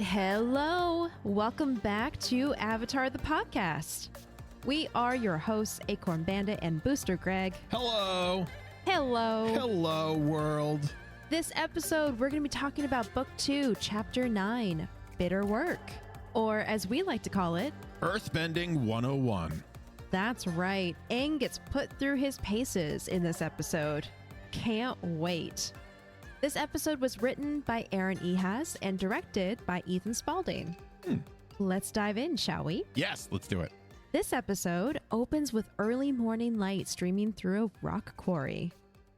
Hello, welcome back to Avatar the Podcast. We are your hosts, Acorn Bandit and Booster Greg. Hello. Hello. Hello, world. This episode, we're going to be talking about Book 2, Chapter 9, Bitter Work, or as we like to call it, Earthbending 101. That's right. Aang gets put through his paces in this episode. Can't wait. This episode was written by Aaron Ehas and directed by Ethan Spalding. Let's dive in, shall we? Yes, let's do it. This episode opens with early morning light streaming through a rock quarry.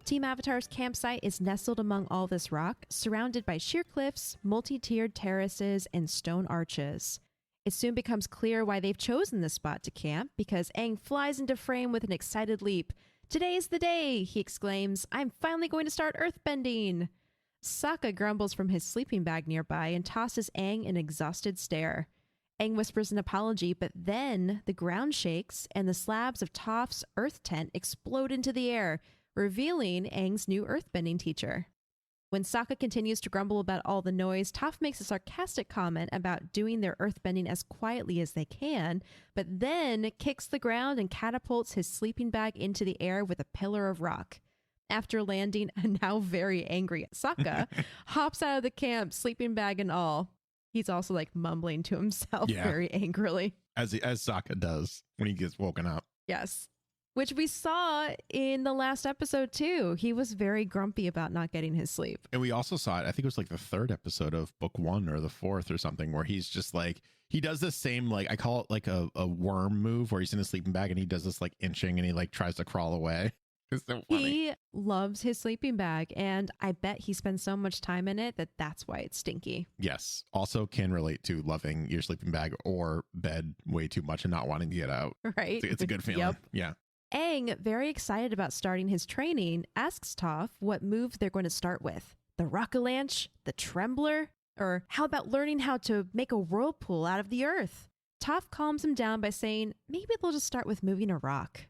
Team Avatar's campsite is nestled among all this rock, surrounded by sheer cliffs, multi-tiered terraces, and stone arches. It soon becomes clear why they've chosen this spot to camp, because Aang flies into frame with an excited leap. "Today's the day," he exclaims. "I'm finally going to start earthbending." Sokka grumbles from his sleeping bag nearby and tosses Aang an exhausted stare. Aang whispers an apology, but then the ground shakes and the slabs of Toph's earth tent explode into the air, revealing Aang's new earthbending teacher. When Sokka continues to grumble about all the noise, Toph makes a sarcastic comment about doing their earthbending as quietly as they can, but then kicks the ground and catapults his sleeping bag into the air with a pillar of rock. After landing, a now very angry Sokka hops out of the camp, sleeping bag and all. He's also like mumbling to himself very angrily. As Sokka does when he gets woken up. Yes. Which we saw in the last episode too. He was very grumpy about not getting his sleep. And we also saw it, I think it was like the third episode of book 1 or the fourth or something, where he's just like, he does the same, like, I call it like a worm move, where he's in a sleeping bag and he does this like inching and he like tries to crawl away. It's so funny. He loves his sleeping bag, and I bet he spends so much time in it that's why it's stinky. Yes. Also can relate to loving your sleeping bag or bed way too much and not wanting to get out. Right. It's a good feeling. Yep. Yeah. Aang, very excited about starting his training, asks Toph what move they're going to start with. The Rock-a-Lanche? The Trembler? Or how about learning how to make a whirlpool out of the earth? Toph calms him down by saying, maybe they'll just start with moving a rock.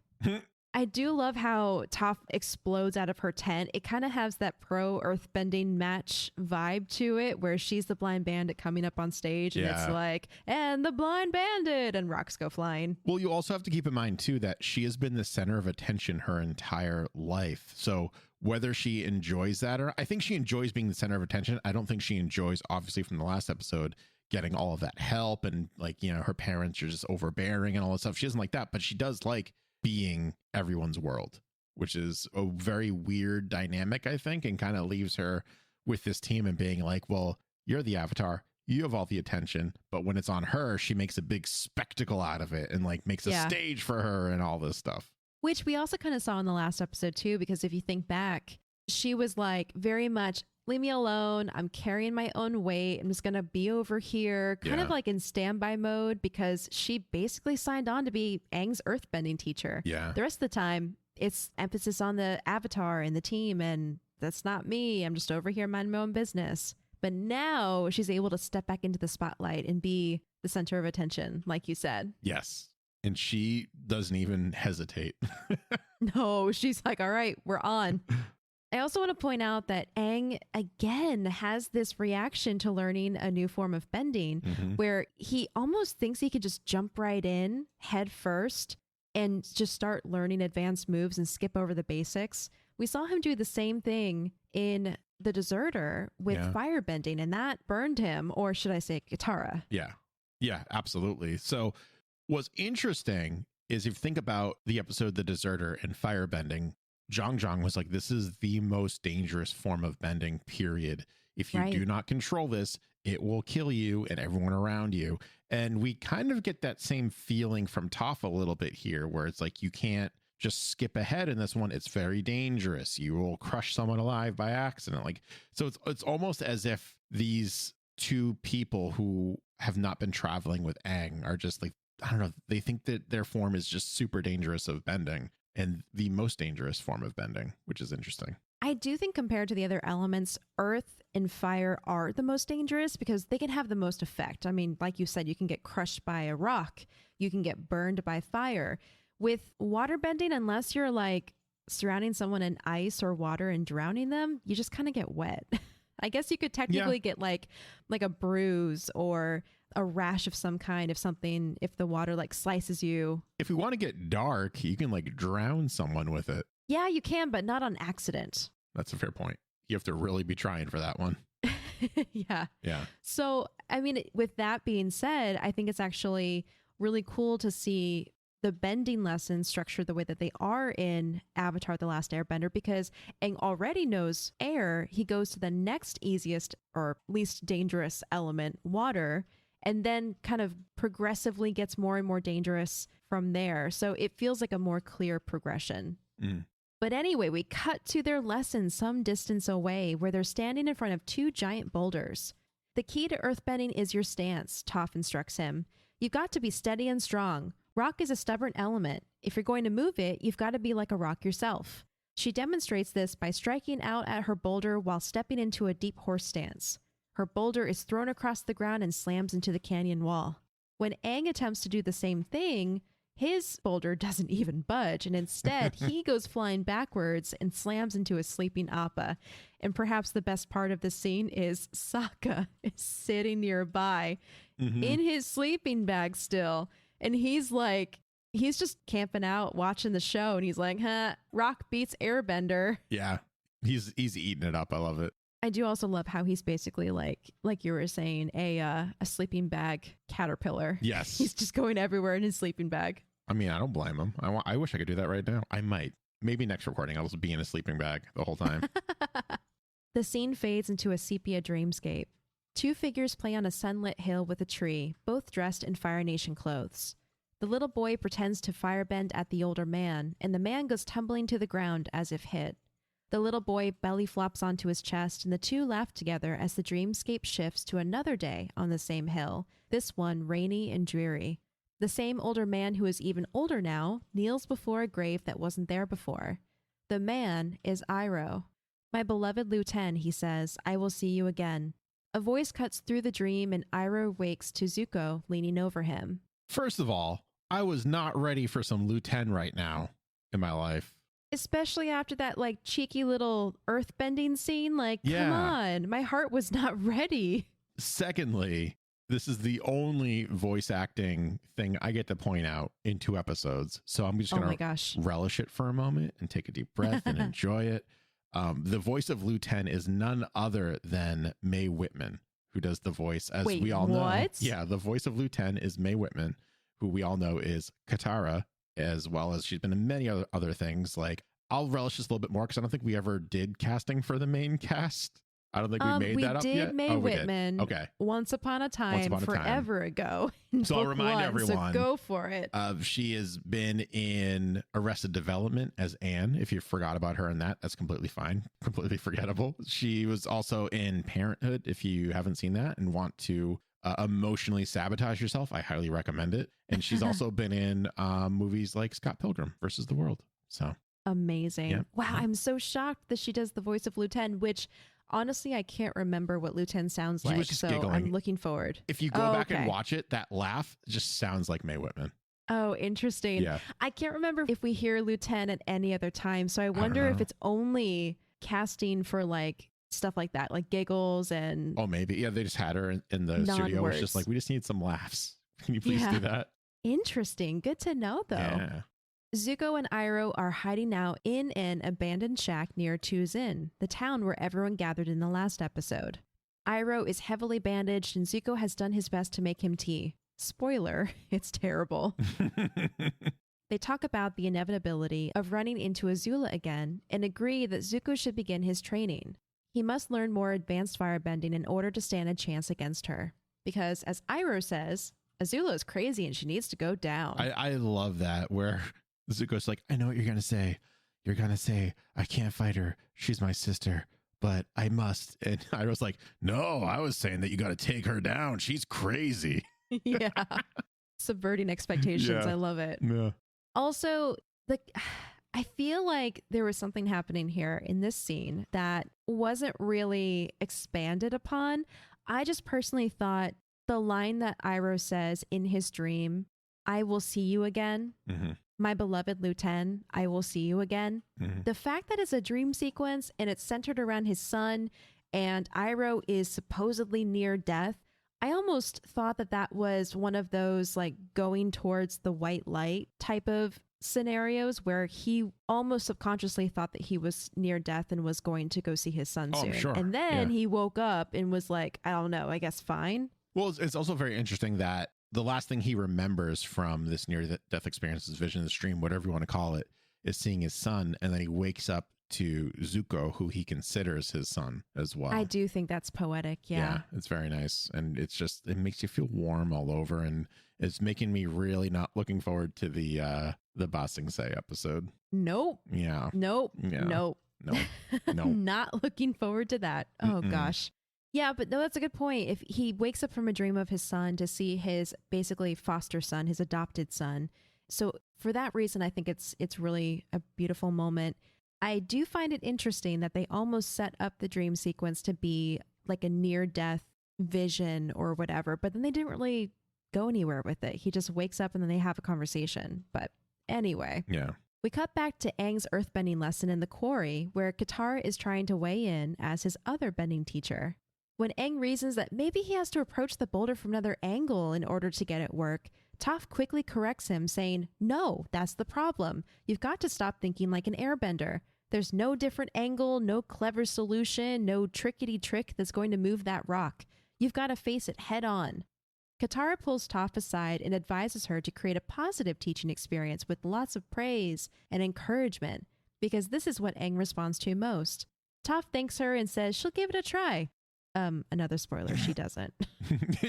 I do love how Toph explodes out of her tent. It kind of has that pro earthbending match vibe to it, where she's the blind bandit coming up on stage and it's like, and the blind bandit, and rocks go flying. Well, you also have to keep in mind too that she has been the center of attention her entire life. So whether she enjoys that, or I think she enjoys being the center of attention. I don't think she enjoys, obviously from the last episode, getting all of that help and like, you know, her parents are just overbearing and all that stuff. She doesn't like that, but she does like being everyone's world, which is a very weird dynamic, I think, and kind of leaves her with this team and being like, well, you're the Avatar, you have all the attention, but when it's on her, she makes a big spectacle out of it and like makes a stage for her and all this stuff. Which we also kind of saw in the last episode too, because if you think back, she was like very much, leave me alone. I'm carrying my own weight. I'm just going to be over here, kind of like in standby mode, because she basically signed on to be Aang's earthbending teacher. Yeah. The rest of the time, it's emphasis on the Avatar and the team, and that's not me. I'm just over here minding my own business. But now she's able to step back into the spotlight and be the center of attention, like you said. Yes. And she doesn't even hesitate. No, she's like, all right, we're on. I also want to point out that Aang, again, has this reaction to learning a new form of bending, where he almost thinks he could just jump right in head first and just start learning advanced moves and skip over the basics. We saw him do the same thing in The Deserter with fire bending, and that burned him, or should I say Katara? Yeah, absolutely. So what's interesting is if you think about the episode The Deserter and fire bending, Zhang was like, this is the most dangerous form of bending, period. If you do not control this, it will kill you and everyone around you. And we kind of get that same feeling from Toph a little bit here, where it's like, you can't just skip ahead in this one. It's very dangerous. You will crush someone alive by accident. Like, so it's almost as if these two people who have not been traveling with Aang are just like, I don't know, they think that their form is just super dangerous of bending, and the most dangerous form of bending, which is interesting. I do think compared to the other elements, earth and fire are the most dangerous because they can have the most effect. I mean, like you said, you can get crushed by a rock, you can get burned by fire. With water bending, unless you're like surrounding someone in ice or water and drowning them, you just kind of get wet. I guess you could technically get like a bruise or a rash of some kind if the water like slices you. If we want to get dark, you can like drown someone with it. Yeah, you can, but not on accident. That's a fair point. You have to really be trying for that one. Yeah. Yeah. So, I mean, with that being said, I think it's actually really cool to see the bending lessons structured the way that they are in Avatar: The Last Airbender, because Aang already knows air. He goes to the next easiest or least dangerous element, water, and then kind of progressively gets more and more dangerous from there. So it feels like a more clear progression. Mm. But anyway, we cut to their lesson some distance away where they're standing in front of two giant boulders. The key to earthbending is your stance, Toph instructs him. You've got to be steady and strong. Rock is a stubborn element. If you're going to move it, you've got to be like a rock yourself. She demonstrates this by striking out at her boulder while stepping into a deep horse stance. Her boulder is thrown across the ground and slams into the canyon wall. When Aang attempts to do the same thing, his boulder doesn't even budge, and instead he goes flying backwards and slams into a sleeping Appa. And perhaps the best part of this scene is Sokka is sitting nearby in his sleeping bag still, and he's just camping out watching the show, and he's like, rock beats airbender. Yeah, he's eating it up. I love it. I do also love how he's basically like you were saying, a sleeping bag caterpillar. Yes. He's just going everywhere in his sleeping bag. I mean, I don't blame him. I wish I could do that right now. I might. Maybe next recording, I'll just be in a sleeping bag the whole time. The scene fades into a sepia dreamscape. Two figures play on a sunlit hill with a tree, both dressed in Fire Nation clothes. The little boy pretends to firebend at the older man, and the man goes tumbling to the ground as if hit. The little boy belly flops onto his chest, and the two laugh together as the dreamscape shifts to another day on the same hill, this one rainy and dreary. The same older man, who is even older now, kneels before a grave that wasn't there before. The man is Iroh. My beloved Lieutenant, he says, I will see you again. A voice cuts through the dream, and Iroh wakes to Zuko leaning over him. First of all, I was not ready for some Lieutenant right now in my life. Especially after that like cheeky little earthbending scene. Come on, my heart was not ready. Secondly, this is the only voice acting thing I get to point out in 2 episodes. So I'm just going to relish it for a moment and take a deep breath and enjoy it. The voice of Lieutenant is none other than Mae Whitman, who does the voice, as we all know. Yeah, the voice of Lieutenant is Mae Whitman, who we all know is Katara, as well as she's been in many other things. Like, I'll relish this a little bit more because I don't think we ever did casting for the main cast. I don't think we made that up yet. We did Mae Whitman. Okay. Once upon a time, forever ago. So I'll remind everyone. So go for it. She has been in Arrested Development as Anne. If you forgot about her in that, that's completely fine. Completely forgettable. She was also in Parenthood. If you haven't seen that and want to emotionally sabotage yourself, I highly recommend it. And she's also been in movies like Scott Pilgrim versus the World. So amazing. Yeah. Wow, I'm so shocked that she does the voice of Lieutenant, which honestly I can't remember what Lieutenant sounds like. So giggling. I'm looking forward. If you go back and watch it, that laugh just sounds like Mae Whitman. Oh, interesting. Yeah. I can't remember if we hear Lieutenant at any other time. So I wonder if it's only casting for like stuff like that, like giggles and... Oh, maybe. Yeah, they just had her in the studio. It's just like, we just need some laughs. Can you please do that? Interesting. Good to know, though. Yeah. Zuko and Iroh are hiding out in an abandoned shack near Tuzin, the town where everyone gathered in the last episode. Iroh is heavily bandaged, and Zuko has done his best to make him tea. Spoiler, it's terrible. They talk about the inevitability of running into Azula again and agree that Zuko should begin his training. He must learn more advanced firebending in order to stand a chance against her. Because, as Iroh says, Azula is crazy and she needs to go down. I love that, where Zuko's like, I know what you're going to say. You're going to say, I can't fight her. She's my sister, but I must. And Iroh's like, no, I was saying that you got to take her down. She's crazy. Yeah. Subverting expectations. I love it. Yeah. Also, I feel like there was something happening here in this scene that wasn't really expanded upon. I just personally thought the line that Iroh says in his dream, I will see you again. Mm-hmm. My beloved Lieutenant, I will see you again. Mm-hmm. The fact that it's a dream sequence and it's centered around his son and Iroh is supposedly near death. I almost thought that that was one of those like going towards the white light type of scenarios where he almost subconsciously thought that he was near death and was going to go see his son soon. Sure. And then he woke up and was like, I don't know, I guess fine. Well, it's also very interesting that the last thing he remembers from this near-death experience, this vision, this dream, whatever you want to call it, is seeing his son. And then he wakes up to Zuko, who he considers his son as well. I do think that's poetic. Yeah, it's very nice. And it's just, it makes you feel warm all over. And it's making me really not looking forward to the Ba Sing Se episode. Nope. Yeah. Nope. Yeah. Nope. No. Not looking forward to that. Oh, gosh. Yeah, but no, that's a good point. If he wakes up from a dream of his son to see his basically foster son, his adopted son. So for that reason, I think it's really a beautiful moment. I do find it interesting that they almost set up the dream sequence to be like a near-death vision or whatever, but then they didn't really go anywhere with it. He just wakes up and then they have a conversation. But anyway. Yeah. We cut back to Aang's earthbending lesson in the quarry, where Katara is trying to weigh in as his other bending teacher. When Aang reasons that maybe he has to approach the boulder from another angle in order to get it work, Toph quickly corrects him, saying, "No, that's the problem. You've got to stop thinking like an airbender. There's no different angle, no clever solution, no trickety trick that's going to move that rock. You've got to face it head on." Katara pulls Toph aside and advises her to create a positive teaching experience with lots of praise and encouragement, because this is what Aang responds to most. Toph thanks her and says she'll give it a try. Another spoiler, she doesn't.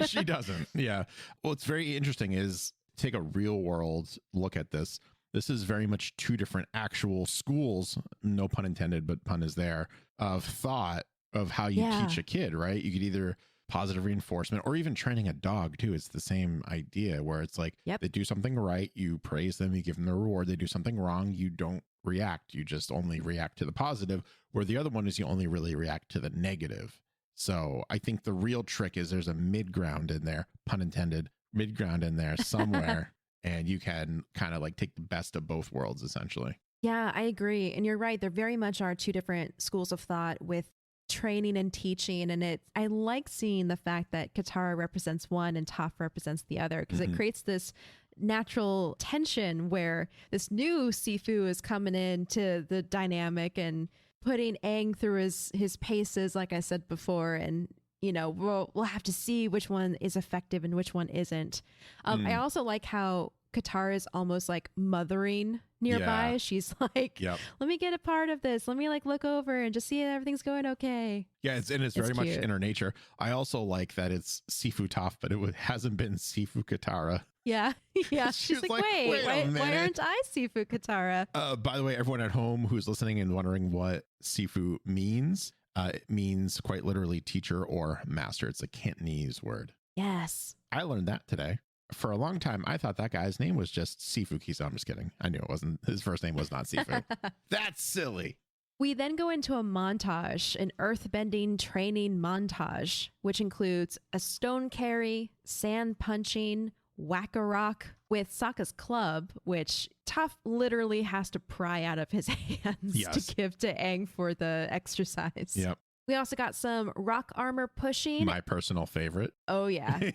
She doesn't. Yeah. What's very interesting is take a real world look at this. This is very much two different actual schools, no pun intended, but pun is there, of thought of how you teach a kid, right? You could either positive reinforcement or even training a dog too. It's the same idea where it's like they do something right, you praise them, you give them the reward. They do something wrong, you don't react. You just only react to the positive, where the other one is you only really react to the negative. So I think the real trick is there's a mid-ground in there, pun intended, mid-ground in there somewhere. And you can kind of like take the best of both worlds, essentially. Yeah, I agree. And you're right. There very much are two different schools of thought with training and teaching. And I like seeing the fact that Katara represents one and Toph represents the other, because it creates this natural tension where this new Sifu is coming into the dynamic and putting Aang through his paces, like I said before. And you know, we'll have to see which one is effective and which one isn't. I also like how Katara is almost like mothering nearby. Yeah. She's like, let me get a part of this. Let me like look over and just see if everything's going okay. Yeah, it's very cute. Much in her nature. I also like that it's Sifu Toph, but it hasn't been Sifu Katara. Yeah. Yeah. She's like, wait, why aren't I Sifu Katara? By the way, everyone at home who's listening and wondering what Sifu means, it means quite literally teacher or master. It's a Cantonese word. Yes. I learned that today. For a long time, I thought that guy's name was just Sifu Kisa. I'm just kidding. I knew it wasn't. His first name was not Sifu. That's silly. We then go into a montage, an earthbending training montage, which includes a stone carry, sand punching, whack-a-rock with Sokka's club, which Toph literally has to pry out of his hands to give to Aang for the exercise. Yep. We also got some rock armor pushing. My personal favorite. Oh, yeah.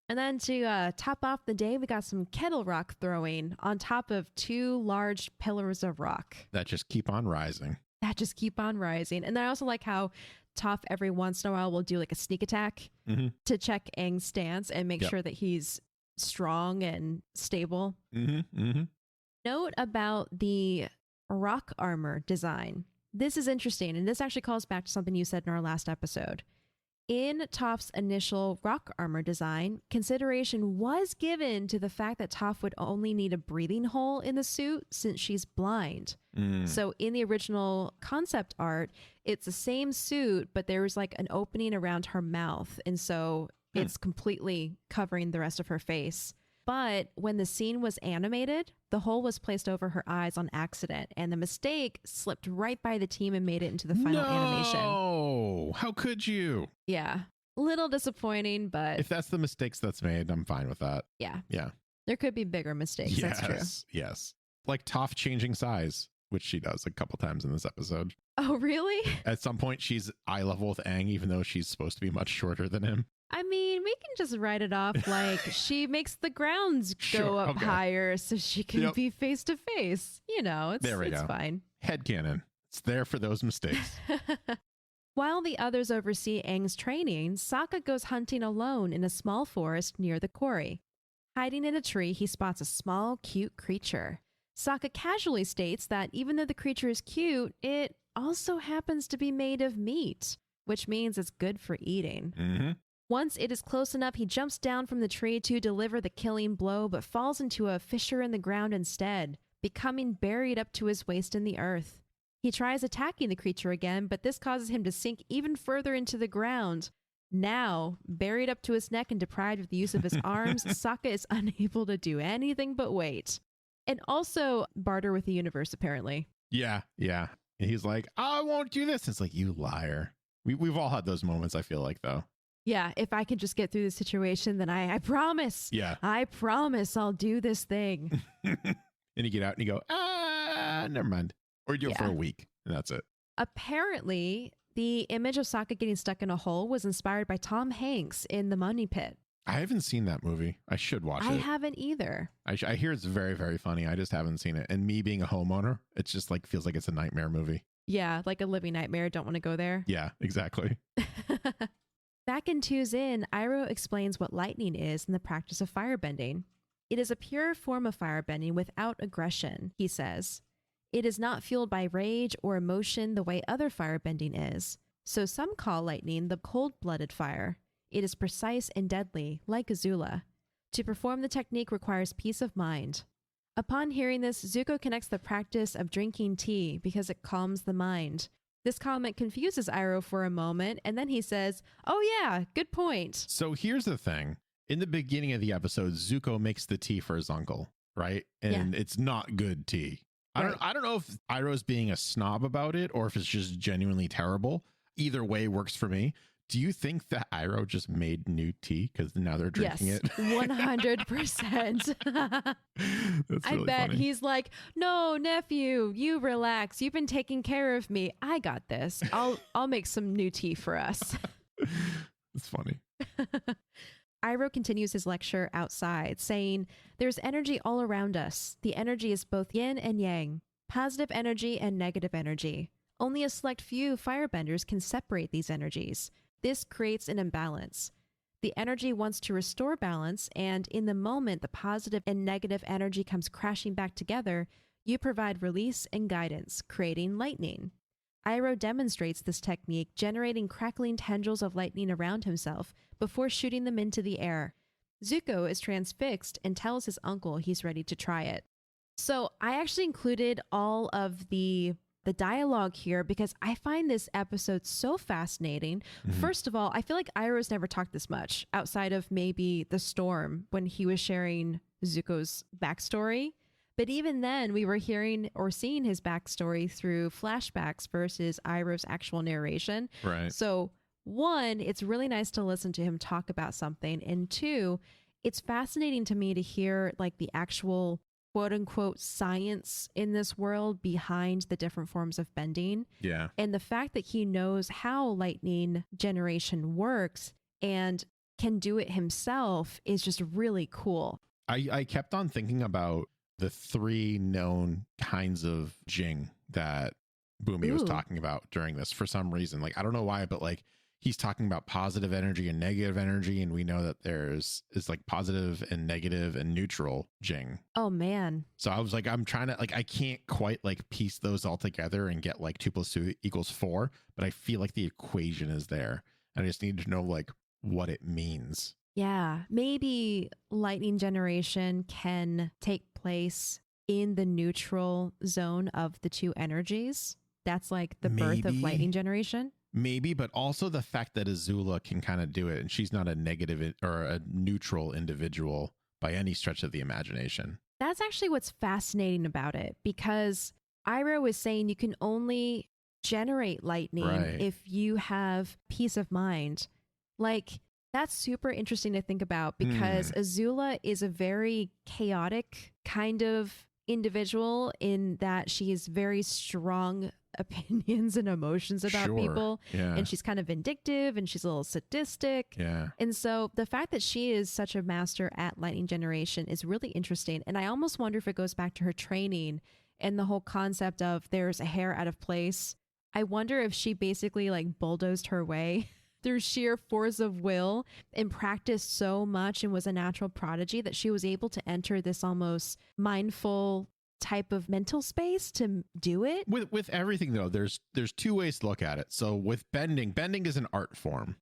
And then to top off the day, we got some kettle rock throwing on top of two large pillars of rock. That just keep on rising. And I also like how Toph every once in a while will do like a sneak attack to check Aang's stance and make sure that he's strong and stable. Note about the rock armor design. This is interesting, and this actually calls back to something you said in our last episode. In Toph's initial rock armor design, consideration was given to the fact that Toph would only need a breathing hole in the suit since she's blind. So in the original concept art, it's the same suit, but there was like an opening around her mouth. And so it's completely covering the rest of her face. But when the scene was animated, the hole was placed over her eyes on accident, and the mistake slipped right by the team and made it into the final animation. Oh, how could you? Yeah. Little disappointing, but if that's the mistakes that's made, I'm fine with that. Yeah. Yeah. There could be bigger mistakes. That's true. Yes. Like Toph changing size. which she does a couple times in this episode. Oh, really? At some point, she's eye level with Aang, even though she's supposed to be much shorter than him. I mean, we can just write it off like she makes the grounds go up higher so she can be face to face. You know, it's fine. Headcanon. It's there for those mistakes. While the others oversee Aang's training, Sokka goes hunting alone in a small forest near the quarry. Hiding in a tree, he spots a small, cute creature. Sokka casually states that even though the creature is cute, it also happens to be made of meat, which means it's good for eating. Mm-hmm. Once it is close enough, he jumps down from the tree to deliver the killing blow, but falls into a fissure in the ground instead, becoming buried up to his waist in the earth. He tries attacking the creature again, but this causes him to sink even further into the ground. Now, buried up to his neck and deprived of the use of his arms, Sokka is unable to do anything but wait. And also barter with the universe, apparently. Yeah. And he's like, I won't do this. It's like, you liar. We've all had those moments, I feel like, though. Yeah, if I can just get through the situation, then I promise. Yeah. I promise I'll do this thing. And you get out and you go, never mind. Or you do it for a week, and that's it. Apparently, the image of Sokka getting stuck in a hole was inspired by Tom Hanks in The Money Pit. I haven't seen that movie. I should watch it. I haven't either. I hear it's very, very funny. I just haven't seen it. And me being a homeowner, it's just like feels like it's a nightmare movie. Yeah, like a living nightmare. Don't want to go there. Yeah, exactly. Back in Two's Inn, Iroh explains what lightning is and the practice of firebending. It is a pure form of firebending without aggression, he says. It is not fueled by rage or emotion the way other firebending is. So some call lightning the cold-blooded fire. It is precise and deadly, like Azula. To perform the technique requires peace of mind. Upon hearing this, Zuko connects the practice of drinking tea because it calms the mind. This comment confuses Iroh for a moment, and then he says, oh yeah, good point. So here's the thing. In the beginning of the episode, Zuko makes the tea for his uncle, right? And it's not good tea. Right. I don't know if Iroh's being a snob about it or if it's just genuinely terrible. Either way works for me. Do you think that Iroh just made new tea because now they're drinking it? 100%. That's I really bet funny. he's like, no, nephew, you relax. You've been taking care of me. I got this. I'll make some new tea for us. It's funny. Iroh continues his lecture outside, saying, there's energy all around us. The energy is both yin and yang, positive energy and negative energy. Only a select few firebenders can separate these energies. This creates an imbalance. The energy wants to restore balance, and in the moment the positive and negative energy comes crashing back together, you provide release and guidance, creating lightning. Iroh demonstrates this technique, generating crackling tendrils of lightning around himself before shooting them into the air. Zuko is transfixed and tells his uncle he's ready to try it. So I actually included all of the dialogue here because I find this episode so fascinating. Mm-hmm. First of all, I feel like Iroh's never talked this much outside of maybe the storm when he was sharing Zuko's backstory. But even then, we were hearing or seeing his backstory through flashbacks versus Iroh's actual narration. Right. So one, it's really nice to listen to him talk about something. And two, it's fascinating to me to hear like the actual quote unquote science in this world behind the different forms of bending. Yeah. And the fact that he knows how lightning generation works and can do it himself is just really cool. I kept on thinking about the three known kinds of Jing that Boomy was talking about during this for some reason. Like, I don't know why, but like he's talking about positive energy and negative energy. And we know that is like positive and negative and neutral Jing. Oh, man. So I was like, I'm trying to like, I can't quite like piece those all together and get like 2 + 2 = 4, but I feel like the equation is there. And I just need to know like what it means. Yeah, maybe lightning generation can take place in the neutral zone of the two energies. That's like the birth of lightning generation. Maybe, but also the fact that Azula can kind of do it and she's not a negative or a neutral individual by any stretch of the imagination. That's actually what's fascinating about it, because Iroh is saying you can only generate lightning if you have peace of mind. Like, that's super interesting to think about because Azula is a very chaotic kind of individual in that she has very strong opinions and emotions about Sure. people. Yeah. And she's kind of vindictive and she's a little sadistic. Yeah. And so the fact that she is such a master at lightning generation is really interesting. And I almost wonder if it goes back to her training and the whole concept of there's a hair out of place. I wonder if she basically like bulldozed her way through sheer force of will and practiced so much and was a natural prodigy that she was able to enter this almost mindful type of mental space to do it. With everything though, there's two ways to look at it. So with bending is an art form,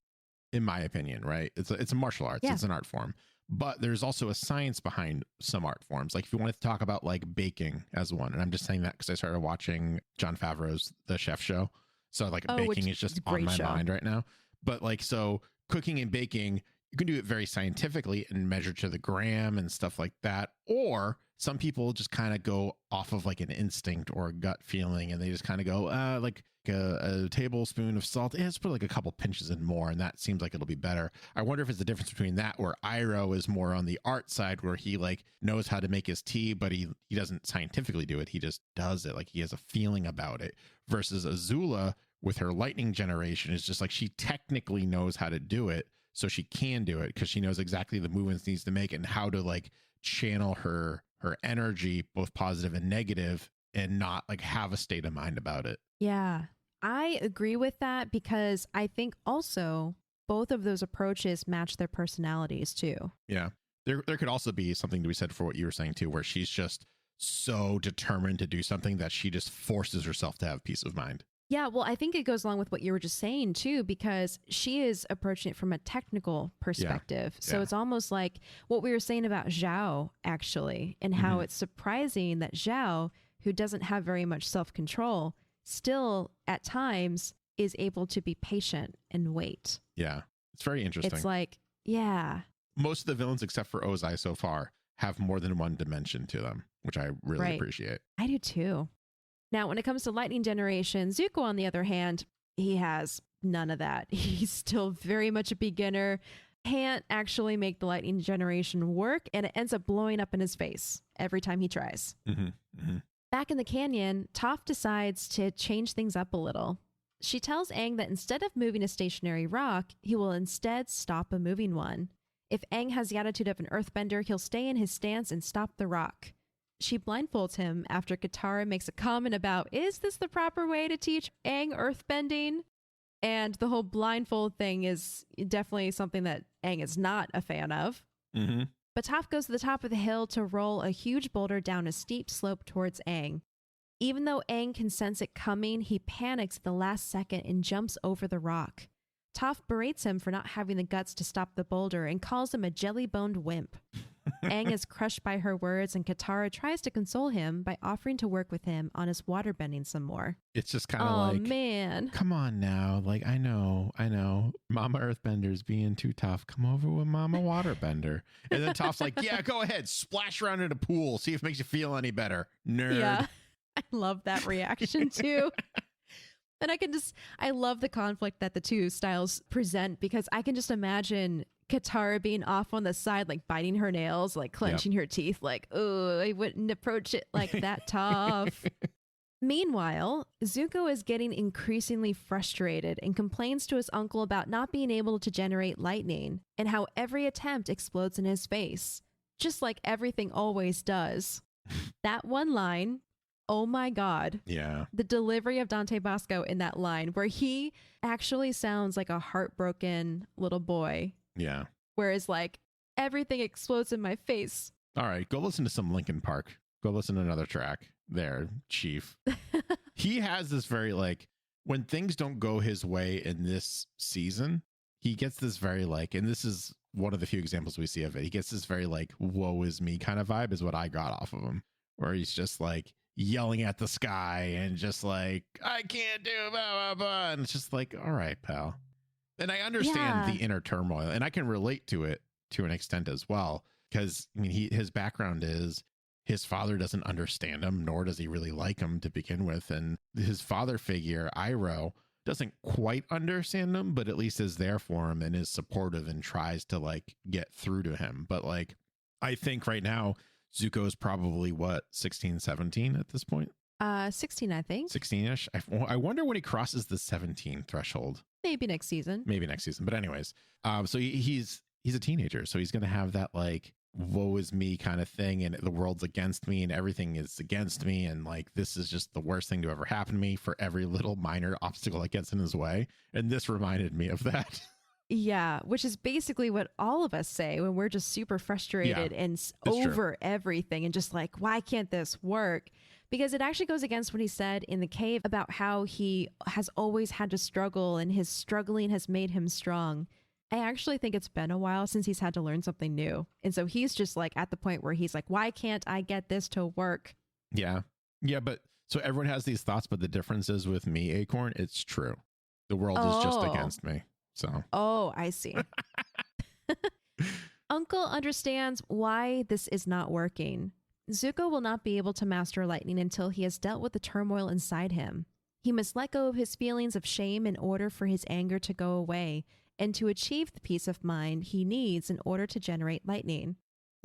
in my opinion, right? It's a martial arts. Yeah. It's an art form. But there's also a science behind some art forms. Like if you want to talk about like baking as one, and I'm just saying that because I started watching Jon Favreau's The Chef Show. So like baking is just on my mind right now. But like, so cooking and baking, you can do it very scientifically and measure to the gram and stuff like that. Or some people just kind of go off of like an instinct or a gut feeling and they just kind of go like a tablespoon of salt. Let's put like a couple pinches in more. And that seems like it'll be better. I wonder if it's the difference between that where Iroh is more on the art side where he like knows how to make his tea, but he doesn't scientifically do it. He just does it. Like he has a feeling about it versus Azula with her lightning generation is just like she technically knows how to do it. So she can do it because she knows exactly the movements needs to make and how to like channel her energy, both positive and negative, and not like have a state of mind about it. Yeah, I agree with that because I think also both of those approaches match their personalities too. Yeah. There could also be something to be said for what you were saying too, where she's just so determined to do something that she just forces herself to have peace of mind. Yeah, well, I think it goes along with what you were just saying too, because she is approaching it from a technical perspective. So Yeah. it's almost like what we were saying about Zhao, actually, and how it's surprising that Zhao, who doesn't have very much self-control, still at times is able to be patient and wait. Yeah. It's very interesting. It's like, yeah. Most of the villains, except for Ozai so far, have more than one dimension to them, which I really appreciate. I do too. Now, when it comes to lightning generation, Zuko, on the other hand, he has none of that. He's still very much a beginner, can't actually make the lightning generation work, and it ends up blowing up in his face every time he tries. Back in the canyon, Toph decides to change things up a little. She tells Aang that instead of moving a stationary rock, he will instead stop a moving one. If Aang has the attitude of an earthbender, he'll stay in his stance and stop the rock. She blindfolds him after Katara makes a comment about, is this the proper way to teach Aang earthbending? And the whole blindfold thing is definitely something that Aang is not a fan of. But Toph goes to the top of the hill to roll a huge boulder down a steep slope towards Aang. Even though Aang can sense it coming, he panics at the last second and jumps over the rock. Toph berates him for not having the guts to stop the boulder and calls him a jelly-boned wimp. Aang is crushed by her words, and Katara tries to console him by offering to work with him on his waterbending some more. It's just kind of like, man, come on now. Like, I know. Mama Earthbender's being too tough. Come over with Mama Waterbender. And then Toph's like, yeah, go ahead. Splash around in a pool. See if it makes you feel any better. Nerd. Yeah, I love that reaction too. And I love the conflict that the two styles present because I can just imagine Katara being off on the side, like biting her nails, like clenching her teeth, like, oh, I wouldn't approach it like that, Toph. Meanwhile, Zuko is getting increasingly frustrated and complains to his uncle about not being able to generate lightning and how every attempt explodes in his face, just like everything always does. That one line, oh my God. Yeah. The delivery of Dante Bosco in that line where he actually sounds like a heartbroken little boy. Yeah. Whereas like everything explodes in my face. All right. Go listen to some Linkin Park. Go listen to another track there, Chief. He has this very like when things don't go his way in this season, he gets this very like, and this is one of the few examples we see of it. He gets this very like, woe is me kind of vibe is what I got off of him, where he's just like yelling at the sky and just like, I can't do blah, blah, blah. And it's just like, all right, pal. And I understand the inner turmoil and I can relate to it to an extent as well. Because I mean, his background is his father doesn't understand him, nor does he really like him to begin with. And his father figure, Iroh, doesn't quite understand him, but at least is there for him and is supportive and tries to like get through to him. But like, I think right now, Zuko is probably what, 16, 17 at this point? 16, I think. 16ish. I wonder when he crosses the 17 threshold. Maybe next season. But anyways, so he's a teenager, so he's going to have that like woe is me kind of thing, and the world's against me and everything is against me, and like this is just the worst thing to ever happen to me for every little minor obstacle that gets in his way. And this reminded me of that. Yeah, which is basically what all of us say when we're just super frustrated and over everything and just like, why can't this work? Because it actually goes against what he said in the cave about how he has always had to struggle and his struggling has made him strong. I actually think it's been a while since he's had to learn something new. And so he's just like at the point where he's like, why can't I get this to work? Yeah. Yeah. But so everyone has these thoughts, but the difference is with me, Acorn, it's true. The world is just against me. So. Oh, I see. Uncle understands why this is not working. Zuko will not be able to master lightning until he has dealt with the turmoil inside him. He must let go of his feelings of shame in order for his anger to go away and to achieve the peace of mind he needs in order to generate lightning.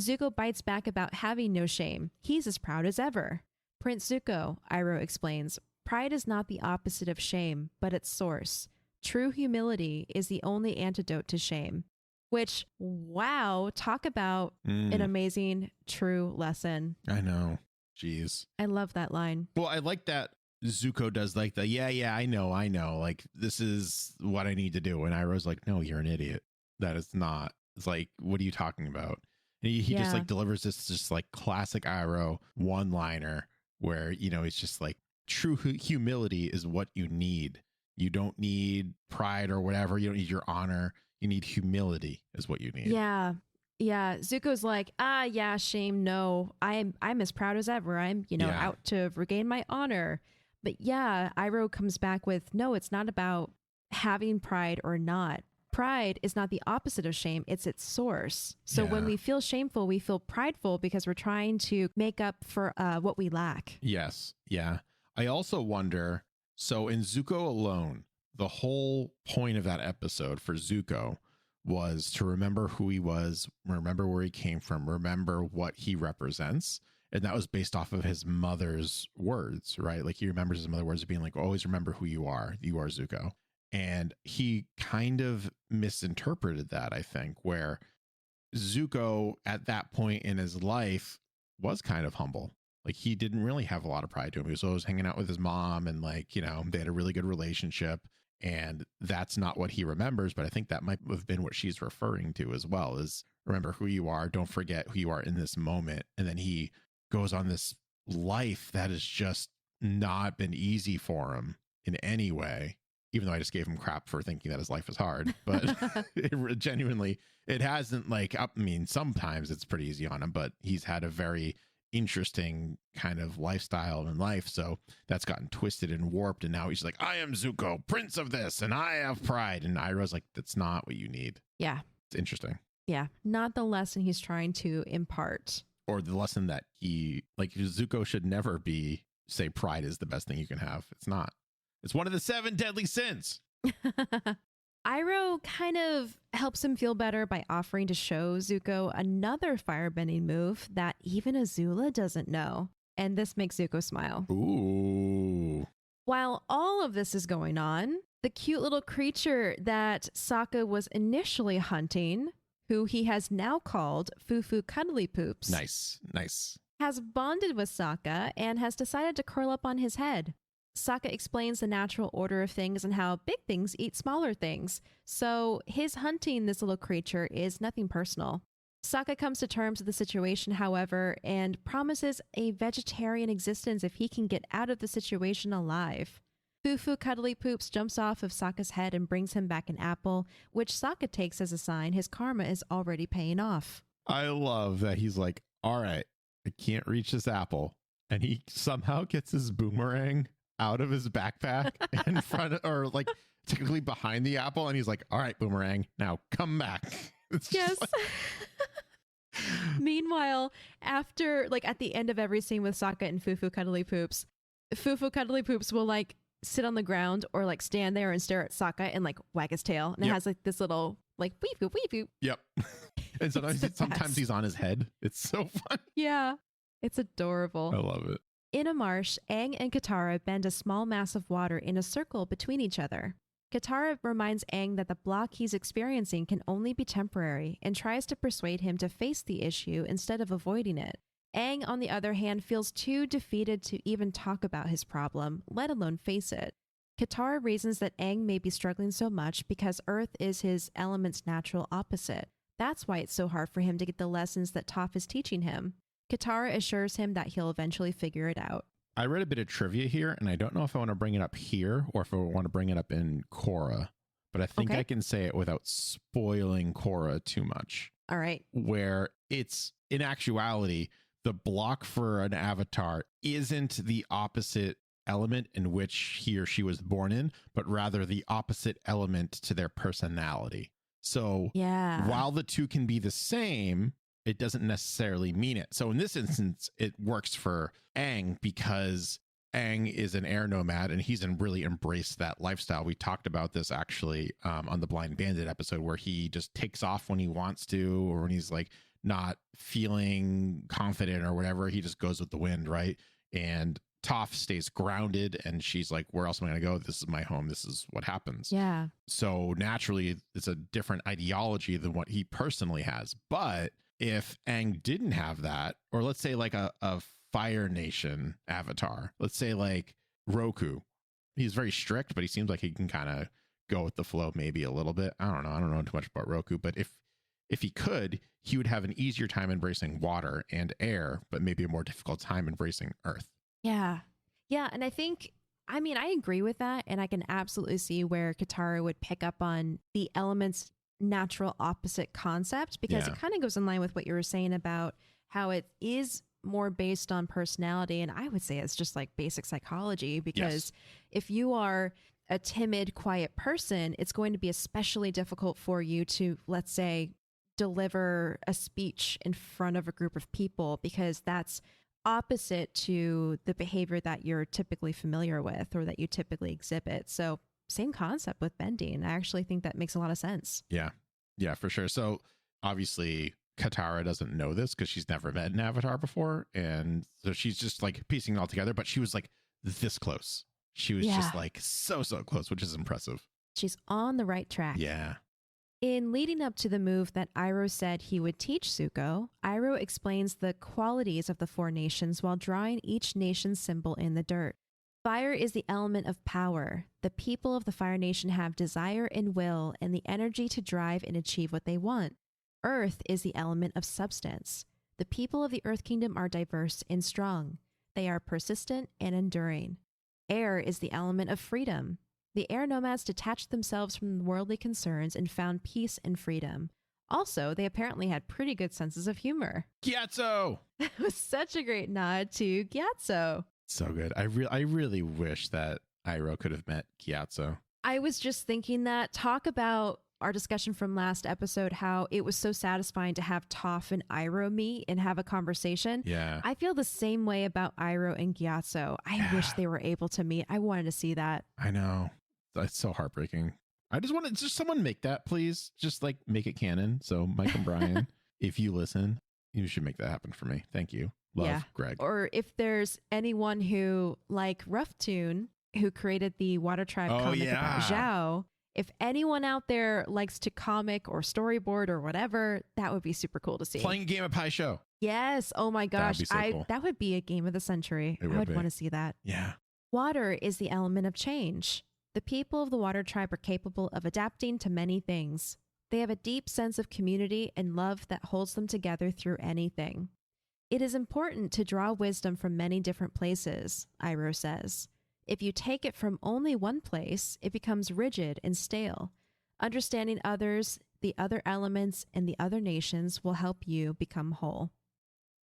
Zuko bites back about having no shame. He's as proud as ever. Prince Zuko, Iroh explains, pride is not the opposite of shame, but its source. True humility is the only antidote to shame. Which, wow, talk about an amazing, true lesson. I know. Jeez. I love that line. Well, I like that Zuko does like the, yeah, I know. Like, this is what I need to do. And Iroh's like, no, you're an idiot. That is not. It's like, what are you talking about? And he just like delivers this just like classic Iroh one-liner where, you know, it's just like true humility is what you need. You don't need pride or whatever. You don't need your honor. You need humility is what you need. Yeah. Yeah. Zuko's like, yeah, shame. No, I'm as proud as ever. I'm, out to regain my honor. But yeah, Iroh comes back with, no, it's not about having pride or not. Pride is not the opposite of shame. It's its source. So when we feel shameful, we feel prideful because we're trying to make up for what we lack. Yes. Yeah. I also wonder, so in Zuko alone, the whole point of that episode for Zuko was to remember who he was, remember where he came from, remember what he represents. And that was based off of his mother's words, right? Like he remembers his mother's words of being like, always remember who you are. You are Zuko. And he kind of misinterpreted that, I think, where Zuko at that point in his life was kind of humble. Like he didn't really have a lot of pride to him. He was always hanging out with his mom and like, you know, they had a really good relationship. And that's not what he remembers. But I think that might have been what she's referring to as well, is remember who you are. Don't forget who you are in this moment. And then he goes on this life that has just not been easy for him in any way, even though I just gave him crap for thinking that his life is hard. But genuinely, it hasn't like, I mean, sometimes it's pretty easy on him, but he's had a very interesting kind of lifestyle in life. So that's gotten twisted and warped. And now he's like, I am Zuko, prince of this, and I have pride. And Iroh's like, that's not what you need. Yeah. It's interesting. Yeah. Not the lesson he's trying to impart. Or the lesson that he, like, Zuko should never say pride is the best thing you can have. It's not. It's one of the 7 deadly sins. Iroh kind of helps him feel better by offering to show Zuko another firebending move that even Azula doesn't know. And this makes Zuko smile. Ooh. While all of this is going on, the cute little creature that Sokka was initially hunting, who he has now called Fufu Cuddly Poops. Nice. Has bonded with Sokka and has decided to curl up on his head. Sokka explains the natural order of things and how big things eat smaller things. So his hunting this little creature is nothing personal. Sokka comes to terms with the situation, however, and promises a vegetarian existence if he can get out of the situation alive. Fufu Cuddly Poops jumps off of Sokka's head and brings him back an apple, which Sokka takes as a sign his karma is already paying off. I love that he's like, all right, I can't reach this apple. And he somehow gets his boomerang out of his backpack in front of, or like technically behind the apple. And he's like, all right, boomerang, now come back. Yes. Meanwhile, after, like at the end of every scene with Sokka and Fufu Cuddly Poops will like sit on the ground or like stand there and stare at Sokka and like wag his tail. And it has like this little like weep. Yep. And sometimes he's on his head. It's so fun. Yeah, it's adorable. I love it. In a marsh, Aang and Katara bend a small mass of water in a circle between each other. Katara reminds Aang that the block he's experiencing can only be temporary and tries to persuade him to face the issue instead of avoiding it. Aang, on the other hand, feels too defeated to even talk about his problem, let alone face it. Katara reasons that Aang may be struggling so much because Earth is his element's natural opposite. That's why it's so hard for him to get the lessons that Toph is teaching him. Katara assures him that he'll eventually figure it out. I read a bit of trivia here, and I don't know if I want to bring it up here or if I want to bring it up in Korra, but I think I can say it without spoiling Korra too much. All right. Where it's, in actuality, the block for an avatar isn't the opposite element in which he or she was born in, but rather the opposite element to their personality. So while the two can be the same, it doesn't necessarily mean it. So in this instance, it works for Aang because Aang is an air nomad and he's really embraced that lifestyle. We talked about this actually on the Blind Bandit episode, where he just takes off when he wants to, or when he's like not feeling confident or whatever, he just goes with the wind, right? And Toph stays grounded and she's like, where else am I going to go? This is my home. This is what happens. Yeah. So naturally, it's a different ideology than what he personally has. But if Aang didn't have that, or let's say like a Fire Nation avatar, let's say like Roku, he's very strict, but he seems like he can kind of go with the flow maybe a little bit. I don't know too much about Roku, but if he could, he would have an easier time embracing water and air, but maybe a more difficult time embracing earth. Yeah. Yeah. And I think, I agree with that. And I can absolutely see where Katara would pick up on the elements' natural opposite concept, because it kind of goes in line with what you were saying about how it is more based on personality. And I would say it's just like basic psychology, because if you are a timid, quiet person, it's going to be especially difficult for you to, let's say, deliver a speech in front of a group of people, because that's opposite to the behavior that you're typically familiar with or that you typically exhibit. So same concept with bending. I actually think that makes a lot of sense. Yeah, for sure. So obviously Katara doesn't know this because she's never met an avatar before. And so she's just like piecing it all together, but she was like this close. She was just like so close, which is impressive. She's on the right track. Yeah. In leading up to the move that Iroh said he would teach Zuko, Iroh explains the qualities of the four nations while drawing each nation's symbol in the dirt. Fire is the element of power. The people of the Fire Nation have desire and will and the energy to drive and achieve what they want. Earth is the element of substance. The people of the Earth Kingdom are diverse and strong. They are persistent and enduring. Air is the element of freedom. The air nomads detached themselves from worldly concerns and found peace and freedom. Also, they apparently had pretty good senses of humor. Gyatso! That was such a great nod to Gyatso. So good. I really wish that Iroh could have met Gyatso. I was just thinking that. Talk about our discussion from last episode, how it was so satisfying to have Toph and Iroh meet and have a conversation. Yeah. I feel the same way about Iroh and Gyatso. I wish they were able to meet. I wanted to see that. I know. That's so heartbreaking. I just want to just someone make that, please. Just like make it canon. So Mike and Brian, if you listen, you should make that happen for me. Thank you. Love, Greg. Or if there's anyone who, like Rough Tune, who created the Water Tribe comic about Zhao, if anyone out there likes to comic or storyboard or whatever, that would be super cool to see. Playing a game of Pi Show. Yes. Oh my gosh. That'd be so cool. That would be a game of the century. I would want to see that. Yeah. Water is the element of change. The people of the Water Tribe are capable of adapting to many things. They have a deep sense of community and love that holds them together through anything. It is important to draw wisdom from many different places, Iroh says. If you take it from only one place, it becomes rigid and stale. Understanding others, the other elements, and the other nations will help you become whole.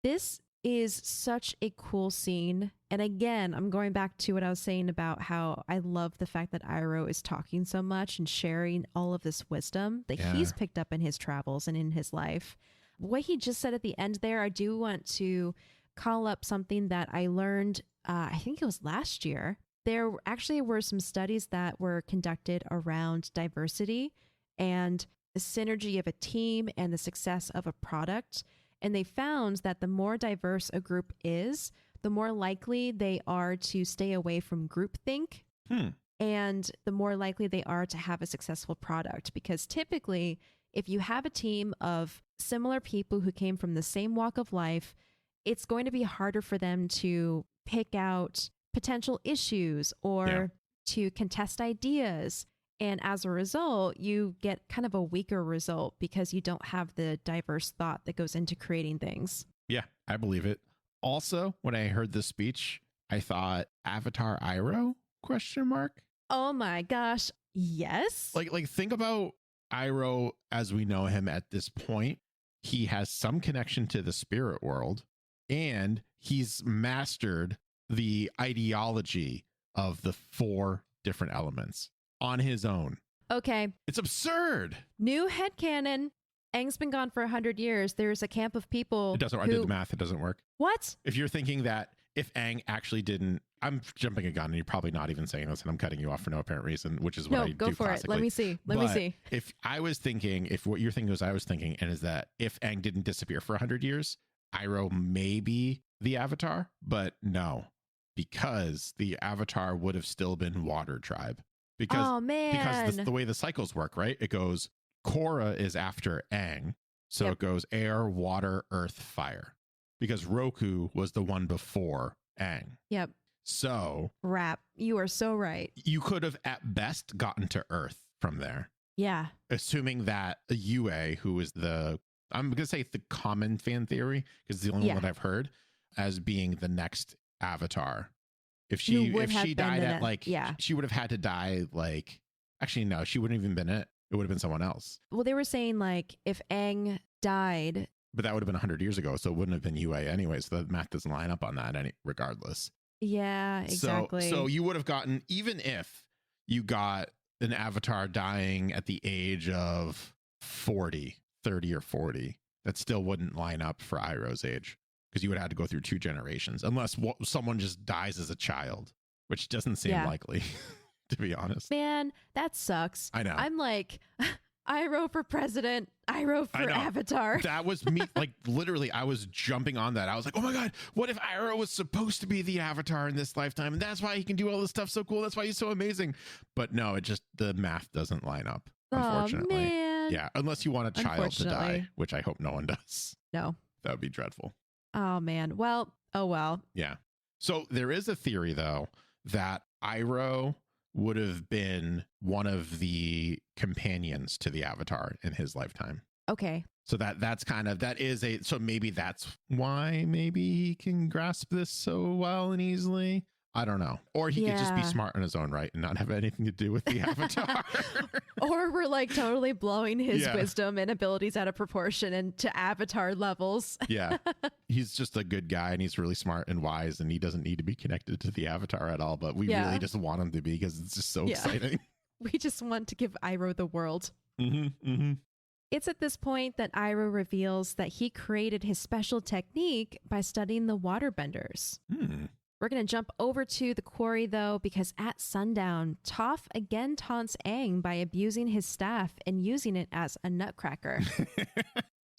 This is such a cool scene. And again, I'm going back to what I was saying about how I love the fact that Iroh is talking so much and sharing all of this wisdom that he's picked up in his travels and in his life. What he just said at the end there, I do want to call up something that I learned, I think it was last year. There actually were some studies that were conducted around diversity and the synergy of a team and the success of a product. And they found that the more diverse a group is, the more likely they are to stay away from groupthink. And the more likely they are to have a successful product. Because typically, if you have a team of similar people who came from the same walk of life, it's going to be harder for them to pick out potential issues or to contest ideas. And as a result, you get kind of a weaker result because you don't have the diverse thought that goes into creating things. Yeah, I believe it. Also, when I heard this speech, I thought Avatar Iroh ? Oh my gosh. Yes. Like think about Iroh as we know him at this point. He has some connection to the spirit world, and he's mastered the ideology of the 4 different elements on his own. Okay. It's absurd. New headcanon. Aang's been gone for 100 years. There's a camp of people. It doesn't. I did the math. It doesn't work. What? If you're thinking that if Aang actually didn't, I'm jumping a gun and you're probably not even saying this and I'm cutting you off for no apparent reason, which is what I do go for it. classically. Let me see. Let me see. If I was thinking, if what you're thinking was I was thinking, and is that if Aang didn't disappear for 100 years, Iroh may be the Avatar, but no, because the Avatar would have still been Water Tribe. Because the way the cycles work, right? It goes, Korra is after Aang. So it goes air, water, earth, fire. Because Roku was the one before Aang. Yep. So. You are so right. You could have at best gotten to earth from there. Yeah. Assuming that Yue, who is I'm going to say the common fan theory, because it's the only one I've heard, as being the next Avatar. If she died at she would have had to die actually, no, she wouldn't have even been it. It would have been someone else. Well, they were saying if Aang died. But that would have been 100 years ago. So it wouldn't have been Yue anyway. So the math doesn't line up on that regardless. Yeah, exactly. So you would have gotten, even if you got an Avatar dying at the age of 30 or 40, that still wouldn't line up for Iroh's age. Because you would have had to go through 2 generations. Unless someone just dies as a child, which doesn't seem likely. To be honest. Man, that sucks. I know. I'm like, Iroh for president, Iroh for Avatar. That was me. Literally, I was jumping on that. I was like, oh my God, what if Iroh was supposed to be the Avatar in this lifetime? And that's why he can do all this stuff so cool. That's why he's so amazing. But no, the math doesn't line up, unfortunately. Oh, man. Yeah, unless you want a child to die, which I hope no one does. No. That would be dreadful. Oh, man. Well, oh well. Yeah. So there is a theory, though, that Iroh would have been one of the companions to the Avatar in his lifetime. Okay. So so maybe that's why maybe he can grasp this so well and easily. I don't know. Or he could just be smart in his own right and not have anything to do with the Avatar. Or we're totally blowing his wisdom and abilities out of proportion and to Avatar levels. Yeah. He's just a good guy and he's really smart and wise and he doesn't need to be connected to the Avatar at all. But we really just want him to be because it's just so exciting. We just want to give Iroh the world. Mm-hmm, mm-hmm. It's at this point that Iroh reveals that he created his special technique by studying the waterbenders. We're going to jump over to the quarry, though, because at sundown, Toph again taunts Aang by abusing his staff and using it as a nutcracker.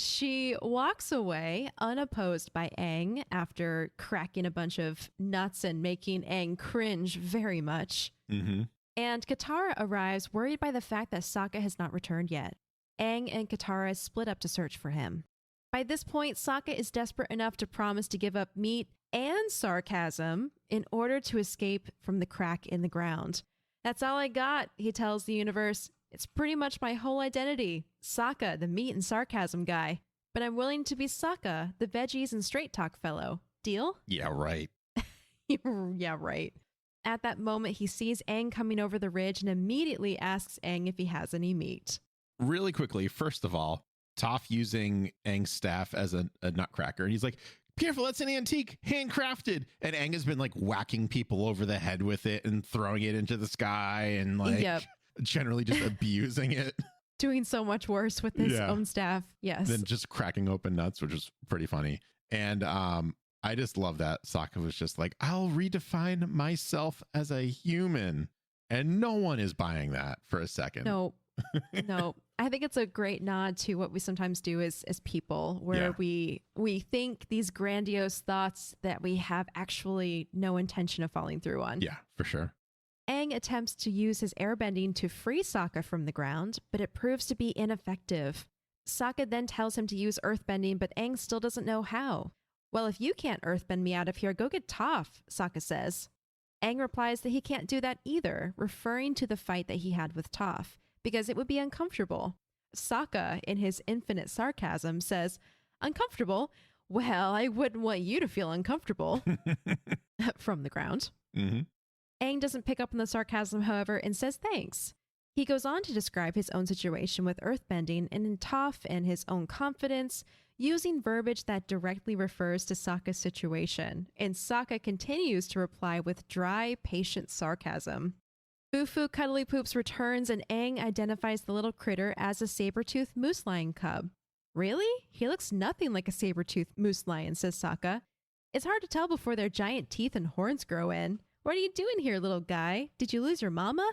She walks away unopposed by Aang after cracking a bunch of nuts and making Aang cringe very much. Mm-hmm. And Katara arrives worried by the fact that Sokka has not returned yet. Aang and Katara split up to search for him. By this point, Sokka is desperate enough to promise to give up meat and sarcasm in order to escape from the crack in the ground. That's all I got, he tells the universe. It's pretty much my whole identity. Sokka, the meat and sarcasm guy. But I'm willing to be Sokka, the veggies and straight talk fellow. Deal? Yeah, right. Yeah, right. At that moment, he sees Aang coming over the ridge and immediately asks Aang if he has any meat. Really quickly, first of all, Toph using Aang's staff as a nutcracker. And he's like, careful, that's an antique, handcrafted. And Aang has been whacking people over the head with it and throwing it into the sky and generally just abusing it. Doing so much worse with his own staff. Yes. Than just cracking open nuts, which is pretty funny. And I just love that Sokka was just like, I'll redefine myself as a human. And no one is buying that for a second. No, No, I think it's a great nod to what we sometimes do as people, where we think these grandiose thoughts that we have actually no intention of following through on. Yeah, for sure. Aang attempts to use his airbending to free Sokka from the ground, but it proves to be ineffective. Sokka then tells him to use earthbending, but Aang still doesn't know how. Well, if you can't earthbend me out of here, go get Toph, Sokka says. Aang replies that he can't do that either, referring to the fight that he had with Toph, because it would be uncomfortable. Sokka, in his infinite sarcasm, says, "Uncomfortable? Well, I wouldn't want you to feel uncomfortable." From the ground. Mm-hmm. Aang doesn't pick up on the sarcasm, however, and says thanks. He goes on to describe his own situation with earthbending and in Toph and his own confidence, using verbiage that directly refers to Sokka's situation, and Sokka continues to reply with dry, patient sarcasm. Bufu Cuddly Poops returns and Aang identifies the little critter as a saber-toothed moose lion cub. Really? He looks nothing like a saber-toothed moose lion, says Sokka. It's hard to tell before their giant teeth and horns grow in. What are you doing here, little guy? Did you lose your mama?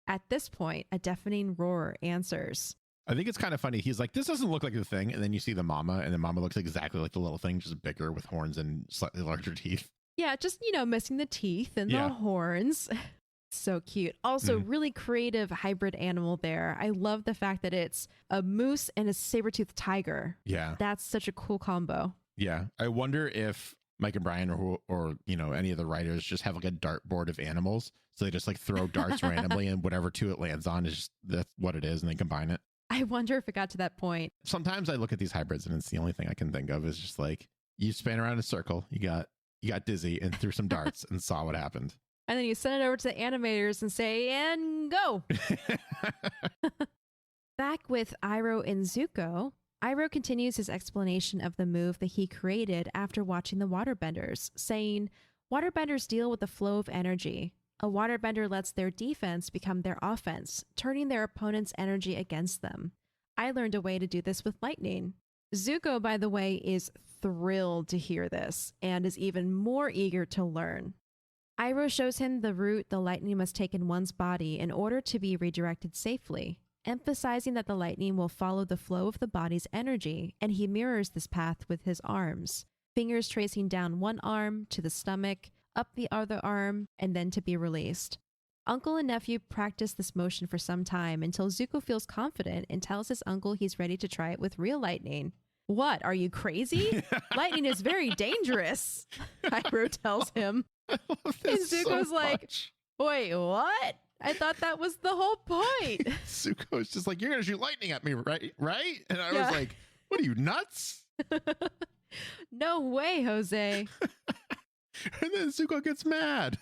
At this point, a deafening roar answers. I think it's kind of funny. He's like, this doesn't look like the thing. And then you see the mama, and the mama looks exactly like the little thing, just bigger with horns and slightly larger teeth. Yeah, just, missing the teeth and the horns. So cute. Also, really creative hybrid animal there. I love the fact that it's a moose and a saber-toothed tiger. Yeah. That's such a cool combo. Yeah. I wonder if Mike and Brian or any of the writers just have like a dartboard of animals. So they just like throw darts randomly and whatever two it lands on is just that's what it is, and they combine it. I wonder if it got to that point. Sometimes I look at these hybrids and it's the only thing I can think of is just like you span around in a circle, you got dizzy and threw some darts and saw what happened. And then you send it over to the animators and say, and go. Back with Iroh and Zuko, Iroh continues his explanation of the move that he created after watching the waterbenders, saying, "Waterbenders deal with the flow of energy. A waterbender lets their defense become their offense, turning their opponent's energy against them. I learned a way to do this with lightning." Zuko, by the way, is thrilled to hear this and is even more eager to learn. Iroh shows him the route the lightning must take in one's body in order to be redirected safely, emphasizing that the lightning will follow the flow of the body's energy, and he mirrors this path with his arms, fingers tracing down one arm to the stomach, up the other arm, and then to be released. Uncle and nephew practice this motion for some time until Zuko feels confident and tells his uncle he's ready to try it with real lightning. "What, are you crazy? Lightning is very dangerous," Iroh tells him. And Zuko's like, "Wait, what? I thought that was the whole point." Zuko's just like, "You're going to shoot lightning at me, right? And I was like, "What are you, nuts?" "No way, Jose." And then Zuko gets mad.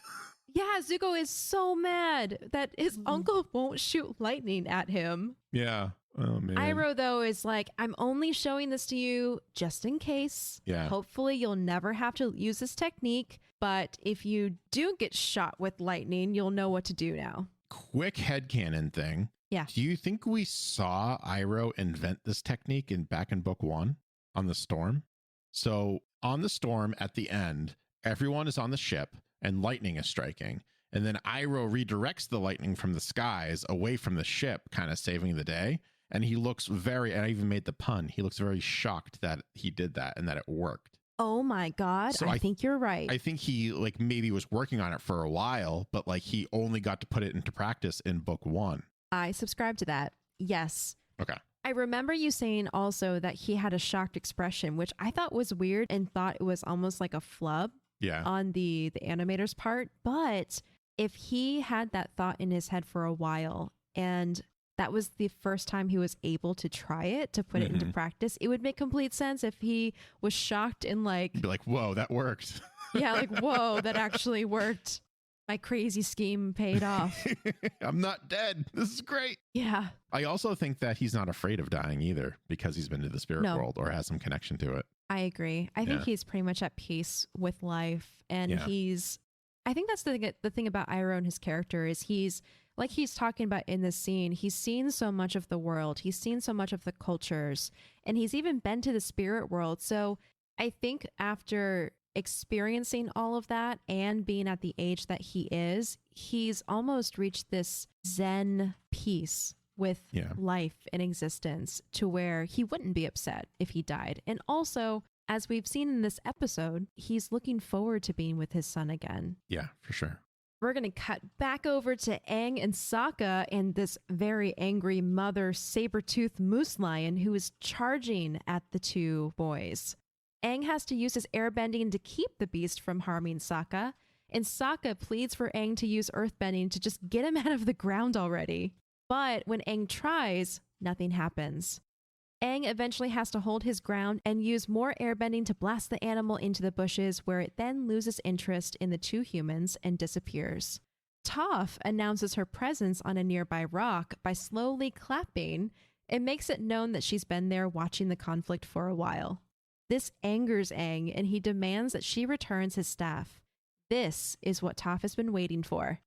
Yeah, Zuko is so mad that his uncle won't shoot lightning at him. Yeah. Oh, man. Iroh, though, is like, "I'm only showing this to you just in case. Yeah. Hopefully you'll never have to use this technique. But if you do get shot with lightning, you'll know what to do now." Quick headcanon thing. Yeah. Do you think we saw Iroh invent this technique back in book 1 on the storm? So on the storm at the end, everyone is on the ship and lightning is striking. And then Iroh redirects the lightning from the skies away from the ship, kind of saving the day. And he looks and I even made the pun, he looks very shocked that he did that and that it worked. Oh my God, so I think you're right. I think he maybe was working on it for a while, but he only got to put it into practice in book 1. I subscribe to that. Yes. Okay. I remember you saying also that he had a shocked expression, which I thought was weird and thought it was almost like a flub on the animator's part. But if he had that thought in his head for a while and that was the first time he was able to try it, to put it into practice, it would make complete sense if he was shocked and be like, "Whoa, that worked." Yeah, "Whoa, that actually worked. My crazy scheme paid off. I'm not dead. This is great." Yeah. I also think that he's not afraid of dying either because he's been to the spirit world or has some connection to it. I agree. I think he's pretty much at peace with life. And I think that's the thing about Iroh and his character is he's talking about in this scene, he's seen so much of the world. He's seen so much of the cultures, and he's even been to the spirit world. So I think after experiencing all of that and being at the age that he is, he's almost reached this Zen peace with life and existence to where he wouldn't be upset if he died. And also, as we've seen in this episode, he's looking forward to being with his son again. Yeah, for sure. We're going to cut back over to Aang and Sokka and this very angry mother saber-toothed moose lion who is charging at the two boys. Aang has to use his airbending to keep the beast from harming Sokka, and Sokka pleads for Aang to use earthbending to just get him out of the ground already. But when Aang tries, nothing happens. Aang eventually has to hold his ground and use more airbending to blast the animal into the bushes, where it then loses interest in the two humans and disappears. Toph announces her presence on a nearby rock by slowly clapping and makes it known that she's been there watching the conflict for a while. This angers Aang, and he demands that she returns his staff. This is what Toph has been waiting for.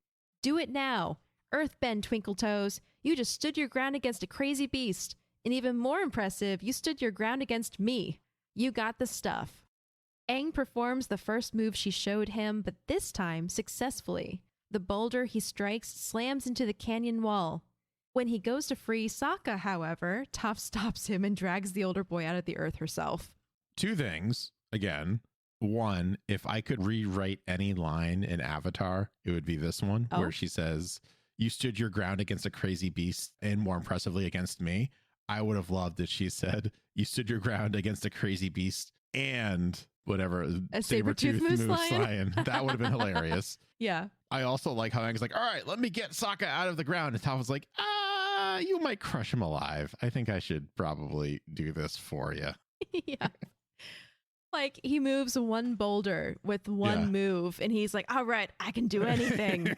Do it now! Earthbend, Twinkle Toes! You just stood your ground against a crazy beast! And even more impressive, you stood your ground against me. You got the stuff. Aang performs the first move she showed him, but this time successfully. The boulder he strikes slams into the canyon wall. When he goes to free Sokka, however, Toph stops him and drags the older boy out of the earth herself. Two things, again. One, if I could rewrite any line in Avatar, it would be this one, where she says, you stood your ground against a crazy beast and more impressively against me. I would have loved if she said, you stood your ground against a crazy beast and whatever, a saber-toothed moose lion. That would have been hilarious. Yeah. I also like how Aang's like, all right, let me get Sokka out of the ground. And Toph was like, you might crush him alive. I think I should probably do this for you. Yeah. Like, he moves one boulder with one move, and he's like, all right, I can do anything.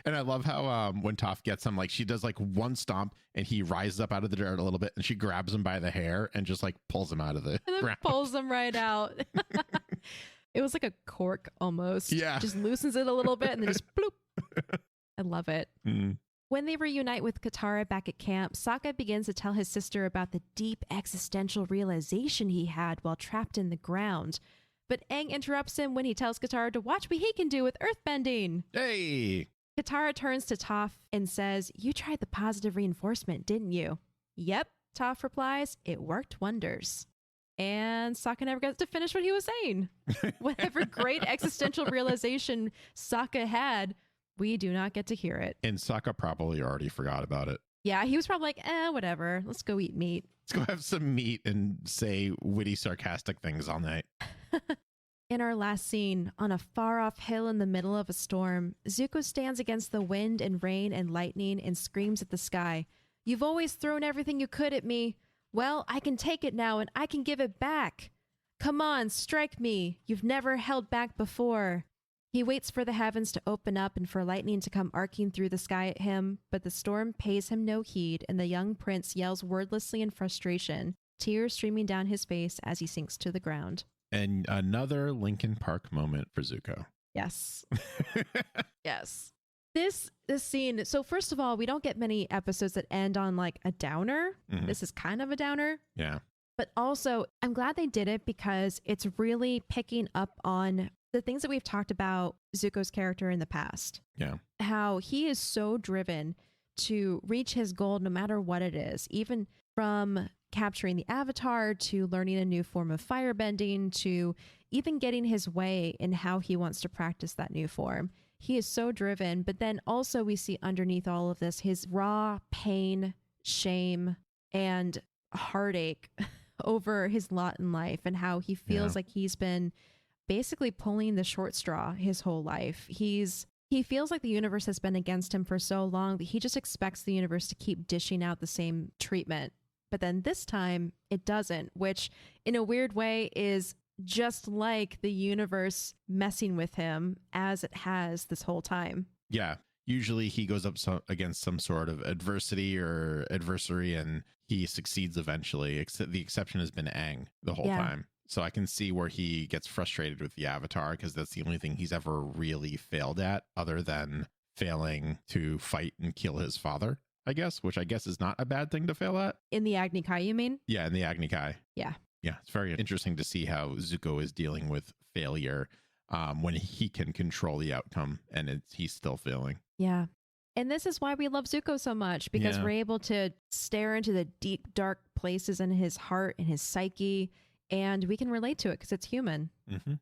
And I love how when Toph gets him, like, she does like one stomp, and he rises up out of the dirt a little bit, and she grabs him by the hair and just like pulls him out of the ground. Pulls him right out. It was like a cork almost. Yeah. Just loosens it a little bit, and then just bloop. I love it. Mm. When they reunite with Katara back at camp, Sokka begins to tell his sister about the deep existential realization he had while trapped in the ground. But Aang interrupts him when he tells Katara to watch what he can do with earthbending. Hey! Katara turns to Toph and says, you tried the positive reinforcement, didn't you? Yep, Toph replies, it worked wonders. And Sokka never gets to finish what he was saying. Whatever great existential realization Sokka had, we do not get to hear it. And Sokka probably already forgot about it. Yeah, he was probably like, whatever. Let's go eat meat. Let's go have some meat and say witty, sarcastic things all night. In our last scene, on a far-off hill in the middle of a storm, Zuko stands against the wind and rain and lightning and screams at the sky. You've always thrown everything you could at me. Well, I can take it now and I can give it back. Come on, strike me. You've never held back before. He waits for the heavens to open up and for lightning to come arcing through the sky at him, but the storm pays him no heed, and the young prince yells wordlessly in frustration, tears streaming down his face as he sinks to the ground. And another Linkin Park moment for Zuko. Yes. Yes. This scene, so first of all, we don't get many episodes that end on like a downer. Mm-hmm. This is kind of a downer. Yeah. But also, I'm glad they did it because it's really picking up on the things that we've talked about Zuko's character in the past. Yeah. How he is so driven to reach his goal no matter what it is, even from capturing the Avatar to learning a new form of firebending to even getting his way in how he wants to practice that new form. He is so driven, but then also we see underneath all of this his raw pain, shame, and heartache over his lot in life and how he feels like he's been basically pulling the short straw his whole life. He feels like the universe has been against him for so long that he just expects the universe to keep dishing out the same treatment. But then this time it doesn't, which in a weird way is just like the universe messing with him as it has this whole time. Yeah. Usually he goes up against some sort of adversity or adversary and he succeeds eventually. Except the exception has been Aang the whole time. So I can see where he gets frustrated with the Avatar because that's the only thing he's ever really failed at other than failing to fight and kill his father, I guess, which I guess is not a bad thing to fail at. In the Agni Kai, you mean? Yeah, in the Agni Kai. Yeah. Yeah, it's very interesting to see how Zuko is dealing with failure when he can control the outcome and he's still failing. Yeah. And this is why we love Zuko so much, because Yeah. we're able to stare into the deep, dark places in his heart and his psyche, and we can relate to it because it's human. Mm-hmm.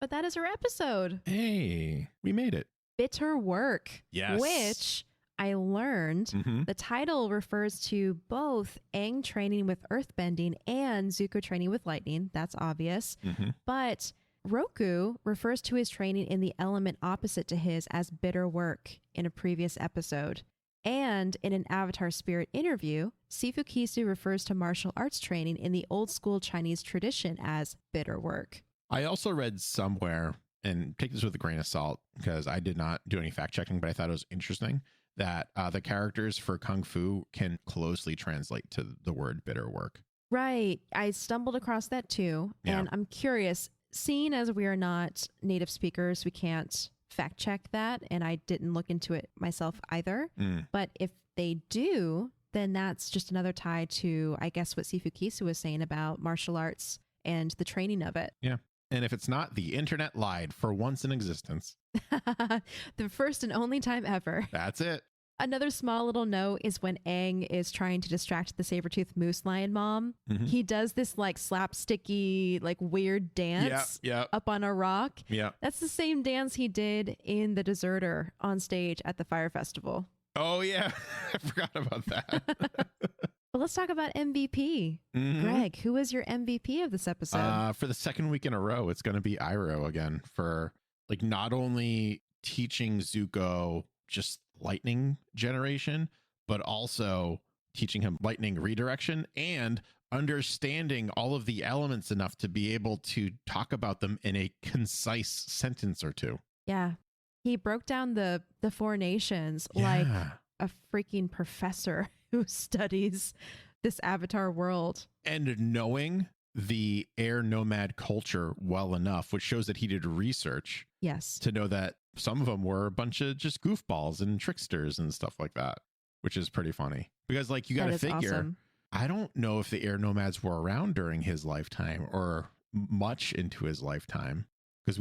But that is our episode. Hey, we made it. Bitter Work. Yes. Which I learned Mm-hmm. the title refers to both Aang training with earthbending and Zuko training with lightning. That's obvious. Mm-hmm. But Roku refers to his training in the element opposite to his as bitter work in a previous episode. And in an Avatar Spirit interview, Sifu Kisu refers to martial arts training in the old school Chinese tradition as bitter work. I also read somewhere, and take this with a grain of salt because I did not do any fact checking, but I thought it was interesting that the characters for Kung Fu can closely translate to the word bitter work. Right. I stumbled across that too. Yeah. And I'm curious, seeing as we are not native speakers, we can't fact check that. And I didn't look into it myself either. Mm. But if they do, then that's just another tie to, I guess, what Sifu Kisu was saying about martial arts and the training of it. Yeah. And if it's not, the internet lied for once in existence. The first and only time ever. That's it. Another small little note is when Aang is trying to distract the saber-toothed moose lion mom, Mhm. he does this like slapsticky, like weird dance Yeah. up on a rock. Yeah. That's the same dance he did in The Deserter on stage at the Fire Festival. Oh, yeah. I forgot about that. But let's talk about MVP. Mhm. Greg, who is your MVP of this episode? For the second week in a row, it's going to be Iroh again for like not only teaching Zuko just lightning generation, but also teaching him lightning redirection and understanding all of the elements enough to be able to talk about them in a concise sentence or two. Yeah. He broke down the four nations like Yeah. a freaking professor who studies this Avatar world. And knowing the air nomad culture well enough, which shows that he did research Yes. to know that some of them were a bunch of just goofballs and tricksters and stuff like that, which is pretty funny because like you got That to is figure, awesome. I don't know if the air nomads were around during his lifetime or much into his lifetime because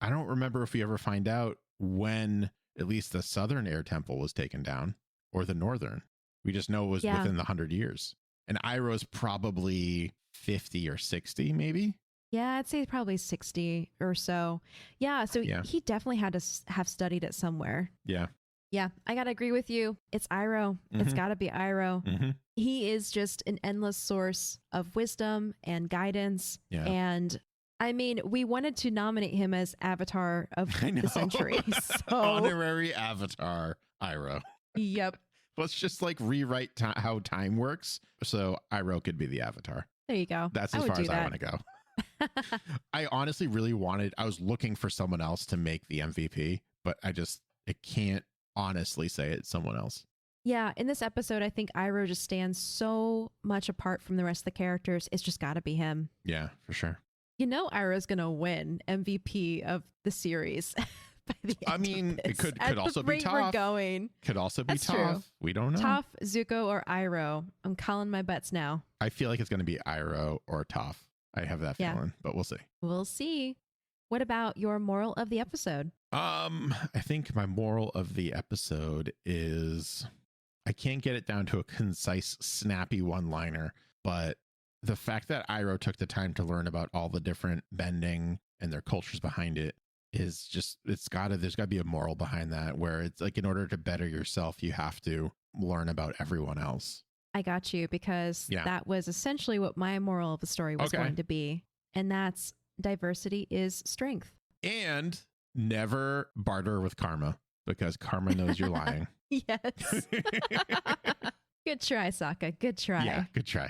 I don't remember if we ever find out when at least the southern air temple was taken down or the northern. We just know it was Yeah. within the 100 years. And Iroh's probably 50 or 60 maybe. Yeah, I'd say probably 60 or so. Yeah, so Yeah. he definitely had to have studied it somewhere. Yeah. Yeah, I got to agree with you. It's Iroh. It's Mhm. got to be Iroh. Mm-hmm. He is just an endless source of wisdom and guidance. Yeah. And I mean, we wanted to nominate him as Avatar of I know. the Century. So, Honorary Avatar Iroh. yep. Let's just like rewrite how time works so Iroh could be the Avatar. There you go. That's I as would far do as I that. want to go. I honestly really I was looking for someone else to make the MVP, but I can't honestly say it's someone else. Yeah, in this episode, I think Iroh just stands so much apart from the rest of the characters. It's just got to be him. Yeah, for sure. You know, Iroh's going to win MVP of the series. By the I end of mean, it this. could At also the be rate we're Toph. going. Could also be That's true. Toph. We don't know. Toph, Zuko, or Iroh. I'm calling my bets now. I feel like it's going to be Iroh or Toph. I have that Yeah. feeling, but we'll see. We'll see. What about your moral of the episode? I think my moral of the episode is I can't get it down to a concise, snappy one-liner, but the fact that Iroh took the time to learn about all the different bending and their cultures behind it is just, there's got to be a moral behind that where it's like in order to better yourself, you have to learn about everyone else. I got you because Yeah. that was essentially what my moral of the story was Okay. going to be. And that's diversity is strength. And never barter with karma because karma knows you're lying. Yes. Good try, Sokka. Good try. Yeah, good try.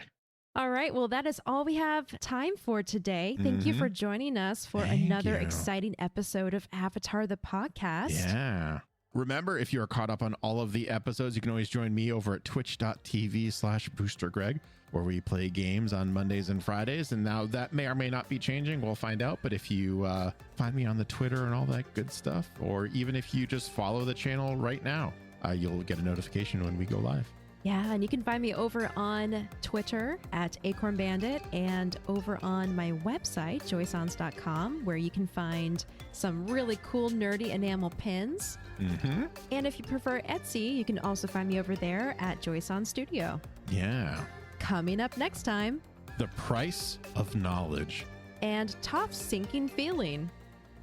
All right. Well, that is all we have time for today. Thank you for joining us for another you. exciting episode of Avatar the Podcast. Yeah. Remember, if you're caught up on all of the episodes, you can always join me over at twitch.tv/BoosterGreg, where we play games on Mondays and Fridays. And now that may or may not be changing. We'll find out. But if you find me on the Twitter and all that good stuff, or even if you just follow the channel right now, you'll get a notification when we go live. Yeah, and you can find me over on Twitter at Acorn Bandit and over on my website, joysons.com, where you can find some really cool nerdy enamel pins. Mm-hmm. And if you prefer Etsy, you can also find me over there at Joyson Studio. Yeah. Coming up next time, The Price of Knowledge. and Toph's sinking feeling.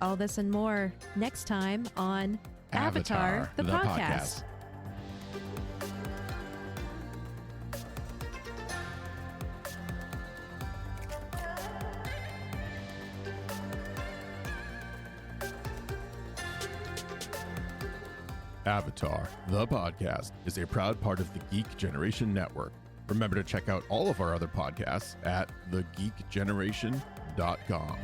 All this and more next time on Avatar, the podcast. Avatar, the podcast, is a proud part of the Geek Generation Network. Remember to check out all of our other podcasts at thegeekgeneration.com.